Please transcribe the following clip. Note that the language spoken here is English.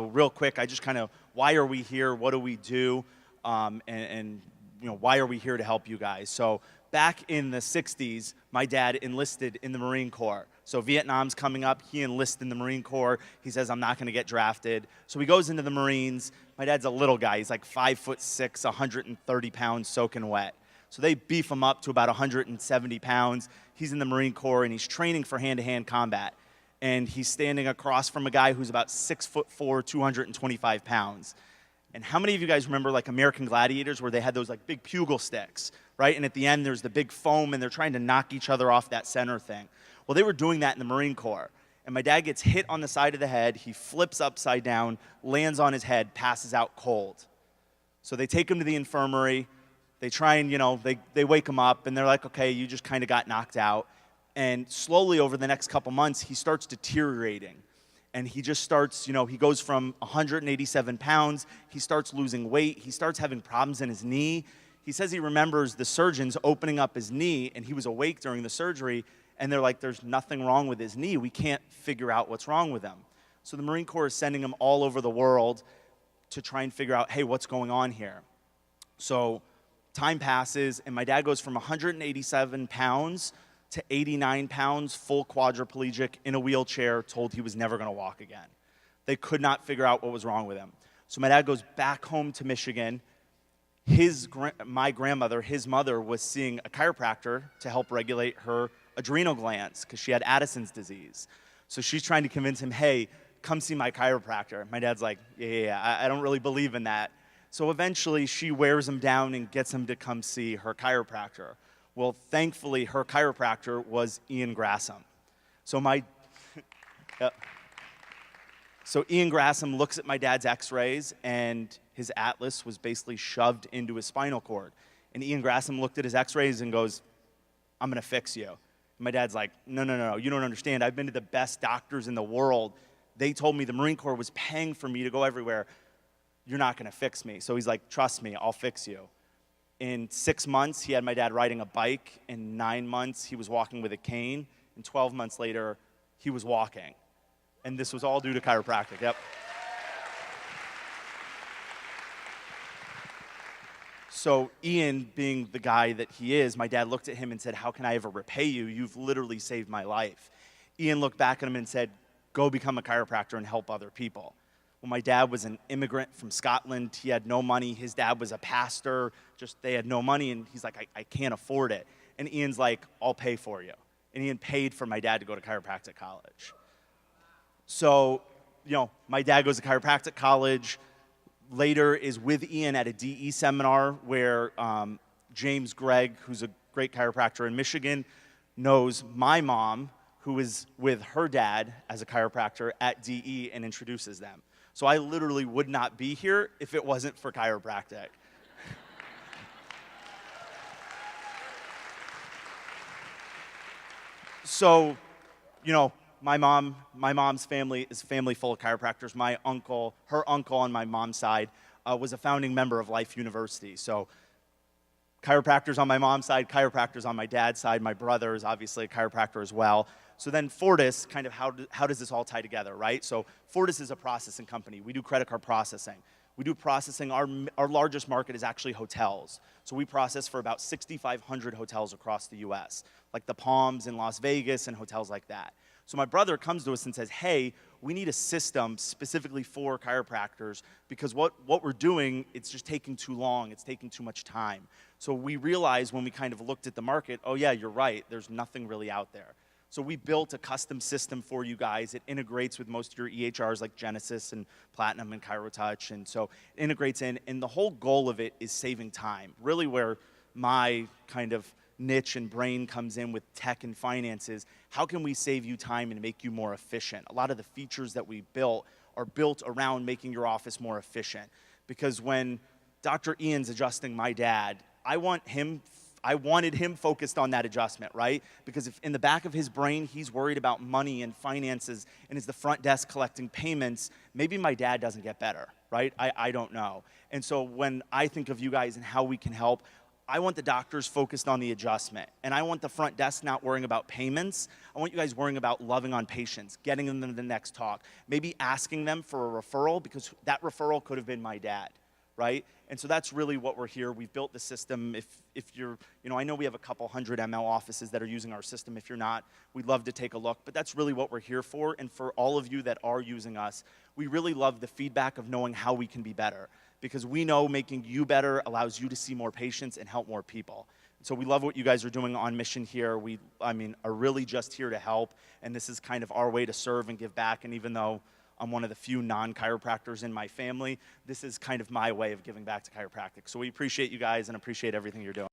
real quick, I just kind of, why are we here? What do we do? And you know, why are we here to help you guys? So back in the 60s, my dad enlisted in the Marine Corps. So Vietnam's coming up, he enlists in the Marine Corps. He says, I'm not gonna get drafted. So he goes into the Marines. My dad's a little guy, he's like 5'6", 130 pounds soaking wet. So they beef him up to about 170 pounds. He's in the Marine Corps and he's training for hand-to-hand combat. And he's standing across from a guy who's about 6'4", 225 pounds. And how many of you guys remember like American Gladiators where they had those like big pugil sticks, right? And at the end there's the big foam and they're trying to knock each other off that center thing. Well, they were doing that in the Marine Corps. And my dad gets hit on the side of the head, he flips upside down, lands on his head, passes out cold. So they take him to the infirmary, they try and, you know, they wake him up and they're like, okay, you just kind of got knocked out. And slowly over the next couple months, he starts deteriorating. And he just starts, you know, he goes from 187 pounds, he starts losing weight, he starts having problems in his knee. He says he remembers the surgeons opening up his knee and he was awake during the surgery and they're like, there's nothing wrong with his knee. We can't figure out what's wrong with him. So the Marine Corps is sending him all over the world to try and figure out, hey, what's going on here? So time passes and my dad goes from 187 pounds to 89 pounds, full quadriplegic, in a wheelchair, told he was never gonna walk again. They could not figure out what was wrong with him. So my dad goes back home to Michigan. My grandmother, his mother, was seeing a chiropractor to help regulate her adrenal glands because she had Addison's disease. So she's trying to convince him, hey, come see my chiropractor. My dad's like, yeah, I don't really believe in that. So eventually she wears him down and gets him to come see her chiropractor. Well, thankfully, her chiropractor was Ian Grasham. So So Ian Grasham looks at my dad's x-rays and his atlas was basically shoved into his spinal cord. And Ian Grasham looked at his x-rays and goes, I'm gonna fix you. And my dad's like, no, you don't understand. I've been to the best doctors in the world. They told me the Marine Corps was paying for me to go everywhere. You're not gonna fix me. So he's like, trust me, I'll fix you. In 6 months, he had my dad riding a bike. In 9 months, he was walking with a cane. And 12 months later, he was walking. And this was all due to chiropractic, yep. So Ian, being the guy that he is, my dad looked at him and said, how can I ever repay you? You've literally saved my life. Ian looked back at him and said, go become a chiropractor and help other people. Well, my dad was an immigrant from Scotland. He had no money. His dad was a pastor. Just they had no money, and he's like, I can't afford it. And Ian's like, I'll pay for you. And Ian paid for my dad to go to chiropractic college. So, you know, my dad goes to chiropractic college, later is with Ian at a DE seminar where James Gregg, who's a great chiropractor in Michigan, knows my mom, who is with her dad as a chiropractor at DE, and introduces them. So I literally would not be here if it wasn't for chiropractic. So, you know, my mom's family is a family full of chiropractors. My uncle, her uncle on my mom's side, was a founding member of Life University. So chiropractors on my mom's side, chiropractors on my dad's side. My brother is obviously a chiropractor as well. So then Fortis, kind of how does this all tie together, right? So Fortis is a processing company. We do credit card processing. We do processing, our largest market is actually hotels. So we process for about 6,500 hotels across the US, like the Palms in Las Vegas and hotels like that. So my brother comes to us and says, hey, we need a system specifically for chiropractors because what we're doing, it's just taking too long, it's taking too much time. So we realized when we kind of looked at the market, oh yeah, you're right, there's nothing really out there. So we built a custom system for you guys. It integrates with most of your EHRs like Genesis and Platinum and ChiroTouch, and so it integrates in, and the whole goal of it is saving time. Really where my kind of niche and brain comes in with tech and finances, how can we save you time and make you more efficient? A lot of the features that we built are built around making your office more efficient. Because when Dr. Ian's adjusting my dad, I wanted him focused on that adjustment, right? Because if in the back of his brain, he's worried about money and finances and is the front desk collecting payments, maybe my dad doesn't get better, right? I don't know. And so when I think of you guys and how we can help, I want the doctors focused on the adjustment, and I want the front desk not worrying about payments. I want you guys worrying about loving on patients, getting them to the next talk, maybe asking them for a referral, because that referral could have been my dad, right? And so that's really what we're here. We've built the system. If you're, I know we have a couple hundred ML offices that are using our system. If you're not, we'd love to take a look, but that's really what we're here for. And for all of you that are using us, we really love the feedback of knowing how we can be better, because we know making you better allows you to see more patients and help more people. So we love what you guys are doing on mission here. We, are really just here to help, and this is kind of our way to serve and give back. And even though I'm one of the few non-chiropractors in my family, this is kind of my way of giving back to chiropractic. So we appreciate you guys and appreciate everything you're doing.